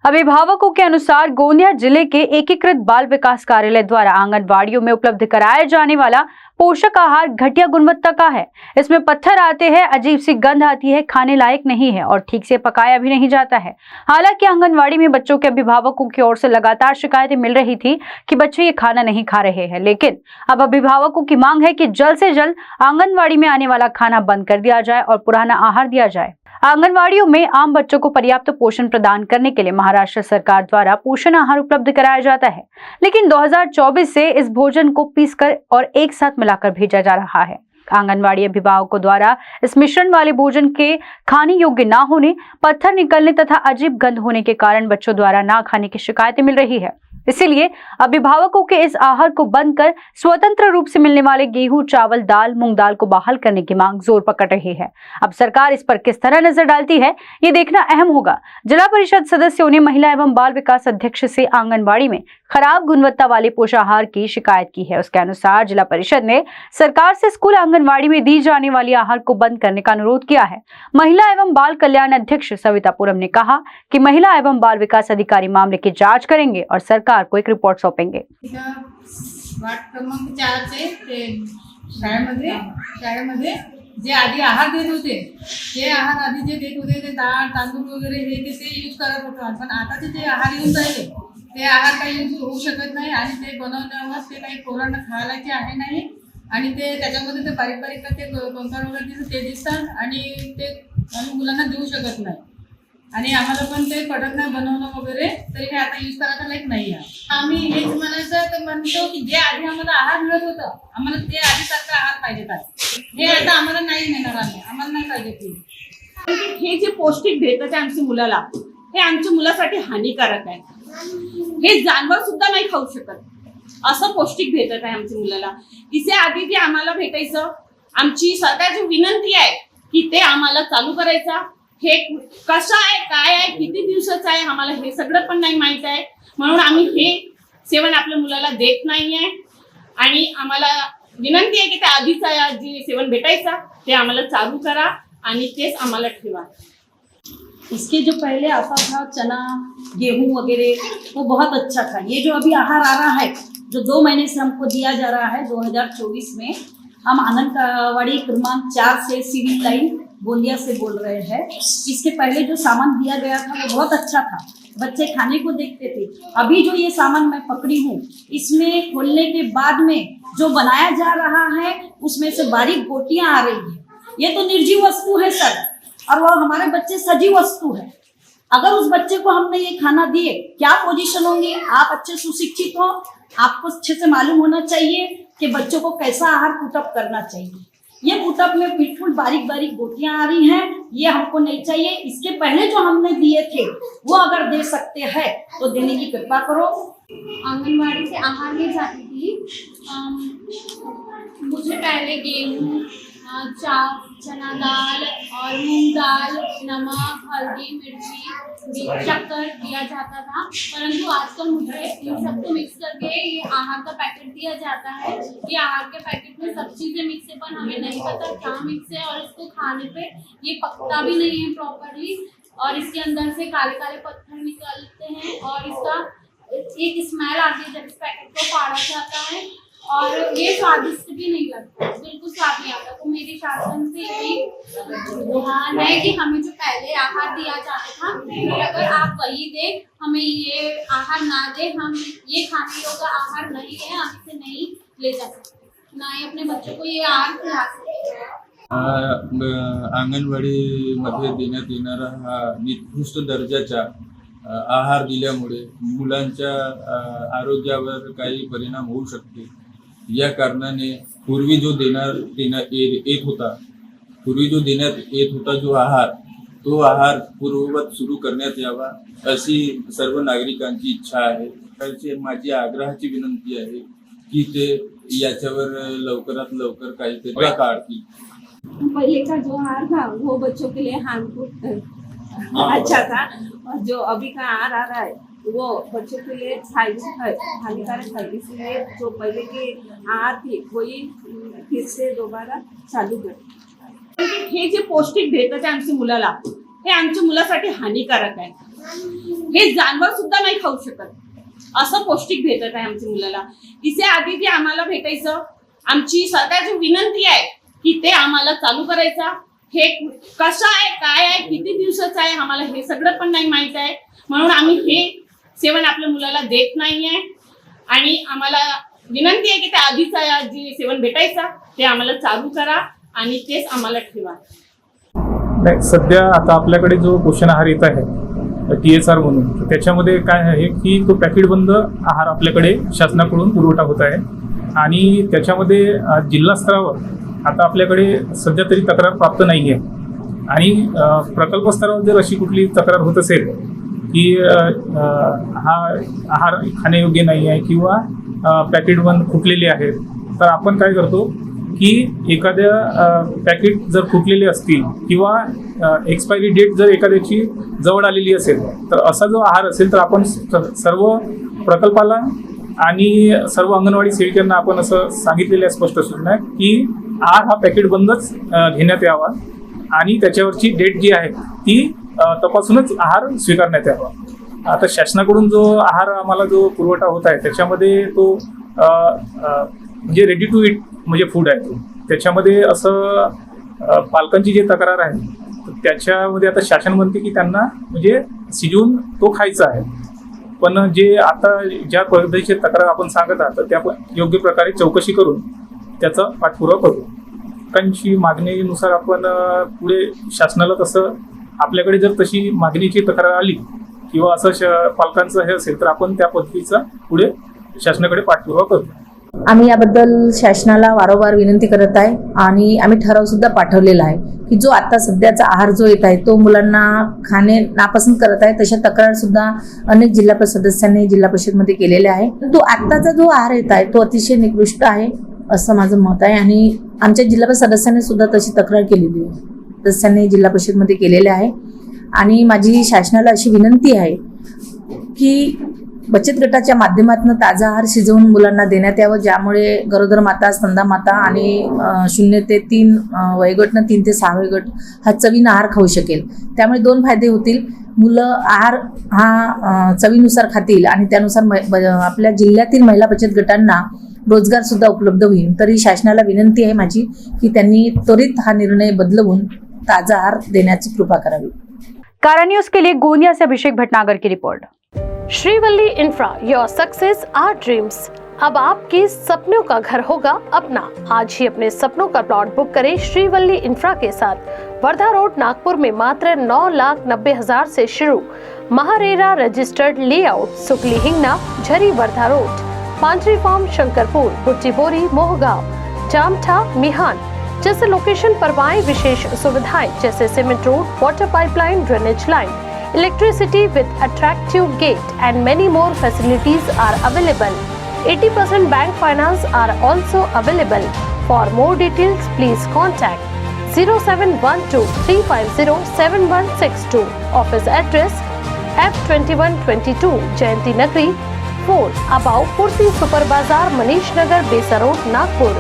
अभिभावकों के अनुसार गोंदिया जिले के एकीकृत बाल विकास कार्यालय द्वारा आंगनवाड़ियों में उपलब्ध कराया जाने वाला पोषक आहार घटिया गुणवत्ता का है। इसमें पत्थर आते हैं, अजीब सी गंध आती है, खाने लायक नहीं है और ठीक से पकाया भी नहीं जाता है। हालांकि आंगनवाड़ी में बच्चों के अभिभावकों की ओर से लगातार शिकायतें मिल रही थी कि बच्चे ये खाना नहीं खा रहे हैं, लेकिन अब अभिभावकों की मांग है कि जल्द से जल्द आंगनवाड़ी में आने वाला खाना बंद कर दिया जाए और पुराना आहार दिया जाए। आंगनवाड़ियों में आम बच्चों को पर्याप्त पोषण प्रदान करने के लिए महाराष्ट्र सरकार द्वारा पोषण आहार उपलब्ध कराया जाता है, लेकिन 2024 से इस भोजन को पीसकर और एक साथ मिलाकर भेजा जा रहा है। आंगनवाड़ी अभिभावकों द्वारा इस मिश्रण वाले भोजन के खाने योग्य न होने, पत्थर निकलने तथा अजीब गंध होने के कारण बच्चों द्वारा ना खाने की शिकायतें मिल रही है। इसीलिए अभिभावकों के इस आहार को बंद कर स्वतंत्र रूप से मिलने वाले गेहूं, चावल, दाल, मूंग दाल को बहाल करने की मांग जोर पकड़ रही है। अब सरकार इस पर किस तरह नजर डालती है, ये देखना अहम होगा। जिला परिषद सदस्यों ने महिला एवं बाल विकास अध्यक्ष से आंगनबाड़ी में खराब गुणवत्ता वाले पोषाहार की शिकायत की है। उसके अनुसार जिला परिषद ने सरकार से स्कूल आंगनबाड़ी में दी जाने वाली आहार को बंद करने का अनुरोध किया है। महिला एवं बाल कल्याण अध्यक्ष सविता पुरम ने कहा कि महिला एवं बाल विकास अधिकारी मामले की जांच करेंगे और सरकार को एक रिपोर्ट सौंपेंगे। वार्ड क्रमांक 4 ते शाळेमध्ये जे आधी आहार देत होते, ते आहार आधी जे देत होते ते डाळ, तांदूळ वगैरे हे ते यूज करत होते, पण आताचे जे आहार येऊन राहिले ते आहार काही यूज होऊ शकत नाही आणि ते बनवण्यावर ते काही पोरांना खायलाचे आहे नाही आणि ते त्याच्यामध्ये ते बारीक बारीक ते कंकर वगैरे ते दिसतात आणि ते आम्ही मुलांना देऊ शकत नाही आणि आम्हाला पण ते पडत नाही बनवणं वगैरे, तरी हे आता यूज करायला लायक नाही आहे। आम्ही हेच म्हणायचं तर म्हणतो की जे आधी आम्हाला आहार मिळत होतं, आम्हाला ते आधीसारखं आहार पाहिजे काय, हे आता आम्हाला नाही मिळणार आहे, आम्हाला नाही पाहिजे ते। हे जे पौष्टिक भेटत आहे आमच्या मुलाला, हे आमच्या मुलासाठी हानिकारक आहे। हे जानवर सुद्धा नाही खाऊ शकत, असं पौष्टिक भेटत आहे आमच्या मुलाला। इसे आधी जे आम्हाला भेटायचं, आमची सरकारची विनंती आहे की ते आम्हाला चालू करायचा। हे कसं आहे, काय आहे, किती दिवसाचं आहे, आम्हाला हे सगळं पण नाही माहित आहे, म्हणून आम्ही हे सेवन आपल्या मुलाला देत नाहीये आणि आम्हाला विनंती आहे की त्या आधीचा जे सेवन भेटायचा ते आम्हाला चालू करा आणि तेच आम्हाला ठेवा। इसके जो पहले आता था चना, गेहूं वगैरह, वो बहुत अच्छा था। ये जो अभी आहार आ रहा है, जो 2 महीने से हमको दिया जा रहा है, 2024 में, हम आंगनवाड़ी क्रमांक 4 से सिविल लाइन गोंदिया से बोल रहे हैं। इसके पहले जो सामान दिया गया था वो बहुत अच्छा था, बच्चे खाने को देखते थे। अभी जो ये सामान मैं पकड़ी हूँ, इसमें खोलने के बाद में जो बनाया जा रहा है उसमें से बारीक गोटियां आ रही है। ये तो निर्जीव वस्तु है सर, और वह हमारे बच्चे सजीव वस्तु है। अगर उस बच्चे को हमने ये खाना दिए, क्या पोजीशन होंगी? आप अच्छे सुशिक्षित हो, आपको अच्छे से मालूम होना चाहिए कि बच्चों को कैसा आहार पुटअप करना चाहिए। ये पुटअप में बिल्कुल बारीक बारीक गोटियां आ रही हैं, ये हमको नहीं चाहिए। इसके पहले जो हमने दिए थे वो अगर दे सकते हैं तो देने की कृपा करो। आंगनवाड़ी से आहार ले जाती थी, मुझे पहले गेहूँ, चना दाल और मूंग दाल, नमक, हल्दी, मिर्ची, शक्कर दिया जाता था, परंतु आजकल मुझे इन सबको मिक्स करके ये आहार का पैकेट दिया जाता है। ये आहार के पैकेट में सब चीज़ें मिक्स है, पर हमें नहीं पता क्या मिक्स है और इसको खाने पे ये पकता भी नहीं है प्रॉपरली और इसके अंदर से काले काले पत्थर निकलते हैं और इसका एक स्मेल आती है जब इस पैकेट को फाड़ा जाता है और ये स्वादिष्ट भी नहीं लगता, बिल्कुल स्वाद नहीं आता। तो मेरी शासन से यही गुहार है कि हमें जो पहले आहार दिया जाता था, अगर आप वही दे, हमें ये आहार ना दे, हम ये खाने योग्य आहार नहीं है, हम इसे नहीं ले जा सकते, ना ही अपने बच्चों को ये आहार खिला सकते। अंगणवाडी मध्ये देण्यात येणारा हा निकृष्ट दर्जाचा आहार दिल्यामुळे मुलांच्या आरोग्यावर काही परिणाम होऊ शकते। या कारणाने पूर्वी जो देण्यात येत होता जो आहार, तो आहार पूर्ववत सुरू करण्यात यावा अशी सर्व नागरिकांची इच्छा आहे। माझी आग्रहाची विनंती आहे की ते याच्यावर लवकरात लवकर काहीतरी काढतील। पहले का जो आहार था वो बच्चों के लिए हार्मफुल अच्छा था, और जो अभी का आहार आ रहा है वो बच्चों के लिए हानिकारक है। इसलिए जो पहले के आहार थी वही फिर से दोबारा चालू कर। हे जे पौष्टिक भेटत आहे आमच्या मुलाला, हे आमच्या मुलासाठी हानिकारक आहे। हे जानवर सुद्धा नाही खाऊ शकत. असं पौष्टिक भेटत आहे आमच्या मुलाला. तिचे आधी जे आम्हाला भेटायचं, आमची सरकारची विनंती आहे की ते आम्हाला चालू करायचा. हे कसं आहे, काय आहे, किती दिवसाचं आहे, आम्हाला हे सगळं पण नाही माहित आहे. म्हणून आम्ही हे सेवन आपल्या मुलाला देत नाहीये. आणि आम्हाला विनंती आहे की त्या आधीचा जे सेवन भेटायचा ते आम्हाला चालू करा आणि तेच आम्हाला ठेवा. नाही, सध्या आता आपल्याकडे जो पोषण आहार येत आहे TSR म्हणून, त्याच्यामध्ये काय आहे की तो पॅकेट बंद आहार आपल्याकडे शासनाकडून पुरवठा होत आहे. आणि त्याच्यामध्ये जिल्हा स्तरावर आता आपल्याकडे सध्या तरी तक्रार प्राप्त नाही आहे. आणि प्रकल्प स्तरावर जर अशी कुठली तक्रार होत असेल की हा आहार खाण्यायोग्य नाही आहे किंवा पॅकेट बंद फुटलेले आहेत, तर आपण काय करतो की एखाद्या पॅकेट जर फुटलेले असतील किंवा एक्सपायरी डेट जर एखाद्याची जवळ आलेली असेल, तर असा जो आहार असेल तर आपण सर्व प्रकल्पाला आणि सर्व अंगणवाडी सेविकांना आपण असं सांगितलेलं आहे स्पष्ट सूचना की आहार हा पॅकेट बंदच घेण्यात यावा आणि त्याच्यावरची डेट जी आहे ती तपासूनच आहार स्वीकारण्यात यावा. आता शासनाकडून जो आहार आम्हाला जो पुरवठा होत आहे त्याच्यामध्ये तो म्हणजे रेडी टू इट म्हणजे फूड आहे. त्याच्यामध्ये असं पालकांची जी तक्रार आहे त्याच्यामध्ये आता शासन म्हणते की त्यांना म्हणजे शिजवून तो खायचा आहे. पण जे आता ज्या पद्धतीची तक्रार आपण सांगत आहात त्या योग्य प्रकारे चौकशी करून त्याचा पाठपुरावा करू. लोकांची मागणीनुसार आपण पुढे शासनाला तसं आपल्याकडे जर तशी मागणीची तक्रार आली किंवा असं पालकांचं हे असेल तर आपण त्या पद्धतीचा पुढे शासनाकडे पाठपुरावा करू. आम्ही याबद्दल शासनाला वारंवार विनंती करत आहे आणि आम्ही ठराव सुद्धा पाठवलेला आहे की जो आता सध्याचा आहार जो येत आहे तो मुलांना खाणे नापसंत करत आहे. तशा तक्रार सुद्धा अनेक जिल्हा परिषद सदस्यांनी जिल्हा परिषदमध्ये केलेल्या आहे. तो आत्ताचा जो आहार येत आहे तो अतिशय निकृष्ट आहे असं माझं मत आहे. आणि आमच्या जिल्हा परिषद सदस्यांनी सुद्धा तशी तक्रार केलेली आहे, सदस्यांनी जिल्हा परिषदमध्ये केलेले आहे. आणि माझी शासनाला अशी विनंती आहे की बचत गटाच्या माध्यमातून ताजा आहार शिजवून मुलांना देण्यात यावं, ज्यामुळे गरोदर माता, स्तनदा माता आणि 0 ते 3 वयोगटनं 3 ते 6 वयोगट हा चवीनं आहार खाऊ शकेल. त्यामुळे 2 फायदे होतील. मुलं आहार हा चवीनुसार खातील आणि त्यानुसार आपल्या जिल्ह्यातील महिला बचत गटांना रोजगार सुद्धा उपलब्ध होईल. तरी शासनाला विनंती आहे माझी की त्यांनी त्वरित हा निर्णय बदलवून ताजा आहार देण्याची कृपा करावी. कारा न्यूज के लिए गोंदिया से अभिषेक भटनागर की report. Shrivalli Infra, your success our dreams. अब आपके सपनों का घर होगा अपना। आज ही अपने सपनों का प्लॉट बुक करें श्रीवल्ली इंफ्रा के साथ। वर्धा रोड, नागपुर में मात्र 9,90,000 से शुरू। महारेरा रजिस्टर्ड लेआउट, सुकली हिंगना, झरी वर्धा रोड, पांचरी फार्म, शंकरपुर, बुट्टीबोरी, मोहगांव, जामठा, मिहान जैसे लोकेशन पर पाएं विशेष सुविधाएं जैसे cement road, water pipeline, drainage line, electricity with attractive gate and many more facilities are available. 80% bank finance are also available. For more details, please contact 0712 350 7162. Office address F2122 Jayanti Nagri 4 above Purti Super Bazaar, Manish Nagar, Besa Road, Nagpur.